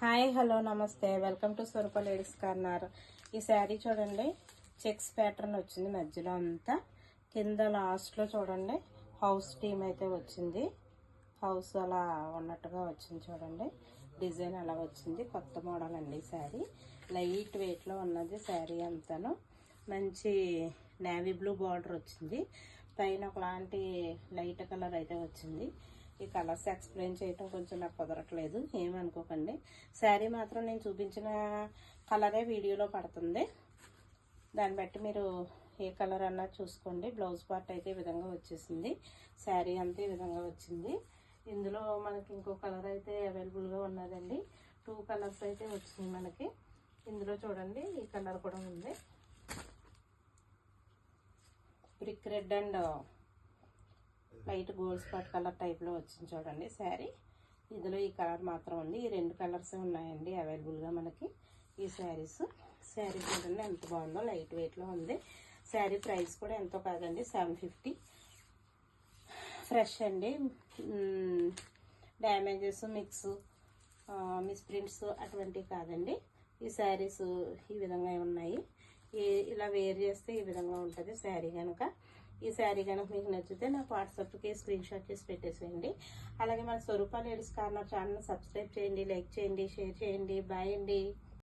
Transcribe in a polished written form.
Hi hello నమస్తే welcome to Swarupa ladies corner. ఈ శారీ చూడండి, చెక్స్ ప్యాటర్న్ వచ్చింది. మధ్యలో అంతా కింద లాస్ట్లో చూడండి హౌస్ టీమ్ అయితే వచ్చింది. హౌస్ అలా ఉన్నట్టుగా వచ్చింది చూడండి. డిజైన్ అలా వచ్చింది. కొత్త మోడల్ అండి శారీ. లైట్ వెయిట్లో ఉన్నది శారీ అంతాను. మంచి నేవీ బ్లూ బార్డర్ వచ్చింది. పైన ఒకలాంటి లైట్ కలర్ అయితే వచ్చింది. ఈ కలర్స్ ఎక్స్ప్లెయిన్ చేయటం కొంచెం నాకు కుదరట్లేదు, ఏమనుకోకండి. శారీ మాత్రం నేను చూపించిన కలరే వీడియోలో పడుతుంది. దాన్ని బట్టి మీరు ఏ కలర్ అన్నా చూసుకోండి. బ్లౌజ్ పార్ట్ అయితే ఈ విధంగా వచ్చేసింది. శారీ అంతా ఈ విధంగా వచ్చింది. ఇందులో మనకి ఇంకో కలర్ అయితే అవైలబుల్గా ఉన్నదండి. 2 కలర్స్ అయితే వచ్చినాయి మనకి. ఇందులో చూడండి ఈ కలర్ కూడా ఉంది. Brick red and light gold spot colour టైప్లో వచ్చింది చూడండి శారీ. ఇందులో ఈ కలర్ మాత్రం ఉంది. ఈ 2 కలర్స్ ఉన్నాయండి అవైలబుల్గా మనకి ఈ శారీస్. శారీ చూడండి ఎంత బాగుందో, లైట్ వెయిట్లో ఉంది. శారీ ప్రైస్ కూడా ఎంతో కాదండి, 750. ఫ్రెష్ అండి. డ్యామేజెస్ మిస్ప్రింట్స్ అటువంటివి కాదండి. ఈ శారీస్ ఈ విధంగా ఉన్నాయి. ఇలా వేర్ చేస్తే ఈ విధంగా ఉంటుంది శారీ కనుక. ఈ శారీ కనుక మీకు నచ్చితే నాకు వాట్సాప్కి స్క్రీన్ షాట్ చేసి పెట్టేసేయండి. అలాగే మన స్వరూప లేడీస్ కార్నర్ ఛానల్ సబ్స్క్రైబ్ చేయండి, లైక్ చేయండి, షేర్ చేయండి. బాయ్ అండి.